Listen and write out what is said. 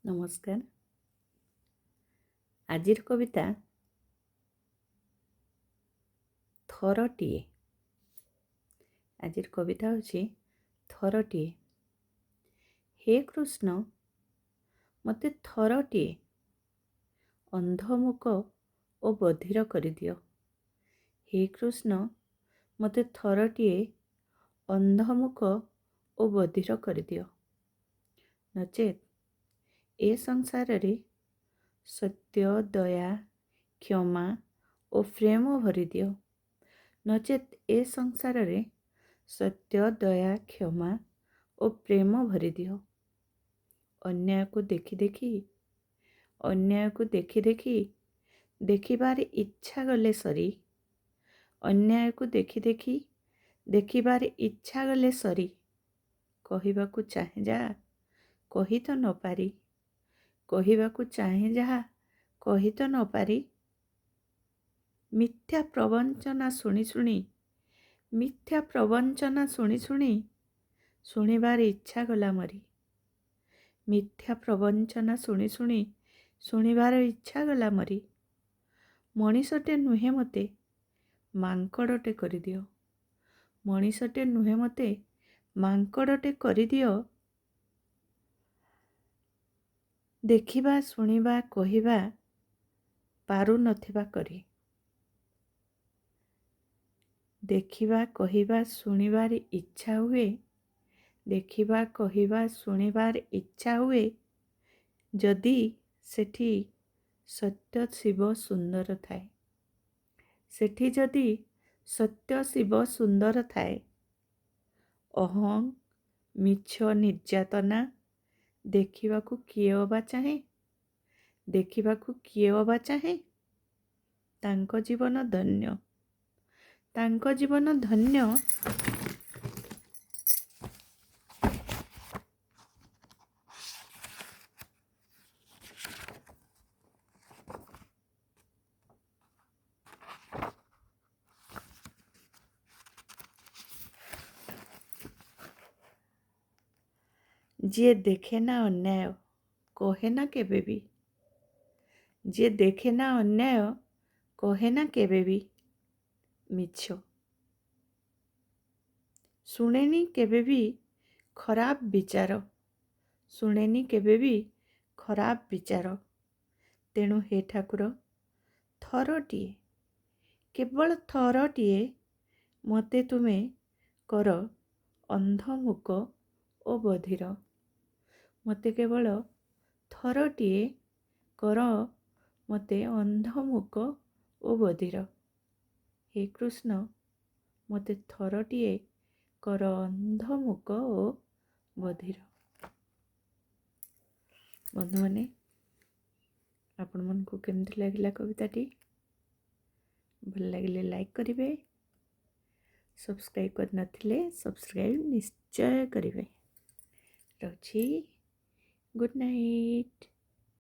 ନମସ୍କାର। ଆଜିର କବିତା ଥରଟିଏ। ଆଜିର କବିତା ହେଉଛି ଥରଟିଏ। ହେ କୃଷ୍ଣ, ମୋତେ ଥରଟିଏ ଅନ୍ଧମୁକ ଓ ବଧିର କରିଦିଅ। ହେ କୃଷ୍ଣ, ମୋତେ ଥରଟିଏ ଅନ୍ଧମୁକ ଓ ବଧିର କରିଦିଅ। ନଚେତ୍ ଏ ସଂସାରରେ ସତ୍ୟ, ଦୟା, କ୍ଷମା ଓ ପ୍ରେମ ଭରିଦିଅ। ନଚେତ୍ ଏ ସଂସାରରେ ସତ୍ୟ, ଦୟା, କ୍ଷମା ଓ ପ୍ରେମ ଭରିଦିଅ। ଅନ୍ୟାୟକୁ ଦେଖି ଦେଖିବାରେ ଇଚ୍ଛା ଗଲେ ସରି। ଅନ୍ୟାୟକୁ ଦେଖିବାରେ ଇଚ୍ଛା ଗଲେ ସରି। କହିବାକୁ ଚାହେଁ ଯାହା କହି ତ ନ ପାରି। କହିବାକୁ ଚାହେଁ ଯାହା କହି ତ ନ ପାରି। ମିଥ୍ୟା ପ୍ରବଞ୍ଚନା ଶୁଣି ଶୁଣିବାରେ ଇଚ୍ଛା ଗଲା ମରି। ମିଥ୍ୟା ପ୍ରବଞ୍ଚନା ଶୁଣି ଶୁଣିବାର ଇଚ୍ଛା ଗଲା ମରି। ମଣିଷଟେ ନୁହେଁ ମୋତେ ମାଙ୍କଡ଼ଟେ କରିଦିଅ। ମଣିଷଟେ ନୁହେଁ ମୋତେ ମାଙ୍କଡ଼ଟେ କରିଦିଅ। ଦେଖିବା, ଶୁଣିବା, କହିବା ପାରୁନଥିବା କରି। ଦେଖିବା, କହିବା, ଶୁଣିବାର ଇଚ୍ଛା ହୁଏ। ଦେଖିବା, କହିବା, ଶୁଣିବାର ଇଚ୍ଛା ହୁଏ। ଯଦି ସେଠି ସତ୍ୟ ଶିବ ସୁନ୍ଦର ଥାଏ। ସେଠି ଯଦି ସତ୍ୟ ଶିବ ସୁନ୍ଦର ଥାଏ। ଅହଂ, ମିଛ, ନିର୍ଯାତନା ଦେଖିବାକୁ କିଏ ଅବା ଚାହେଁ? ଦେଖିବାକୁ କିଏ ଅବା ଚାହେଁ? ତାଙ୍କ ଜୀବନ ଧନ୍ୟ। ତାଙ୍କ ଜୀବନ ଧନ୍ୟ। ଯିଏ ଦେଖେ ନା ଅନ୍ୟାୟ କହେ ନା କେବେ ବି। ଯିଏ ଦେଖେ ନା ଅନ୍ୟାୟ କହେ ନା କେବେ ବି ମିଛ। ଶୁଣେନି କେବେ ବି ଖରାପ ବିଚାର। ଶୁଣେନି କେବେ ବି ଖରାପ ବିଚାର। ତେଣୁ ହେ ଠାକୁର, ଥରଟିଏ, କେବଳ ଥରଟିଏ ମୋତେ ତୁମେ କର ଅନ୍ଧମୁକ ଓ ବଧିର। ମୋତେ କେବଳ ଥରଟିଏ କର ମୋତେ ଅନ୍ଧମୁକ ଓ ବଧିର। ହେ କୃଷ୍ଣ, ମୋତେ ଥରଟିଏ କର ଅନ୍ଧମୁକ ଓ ବଧିର। ବନ୍ଧୁମାନେ, ଆପଣମାନଙ୍କୁ କେମିତି ଲାଗିଲା କବିତାଟି? ଭଲ ଲାଗିଲେ ଲାଇକ୍ କରିବେ। ସବସ୍କ୍ରାଇବ୍ କରିନଥିଲେ ସବସ୍କ୍ରାଇବ୍ ନିଶ୍ଚୟ କରିବେ। ରହୁଛି। Good night.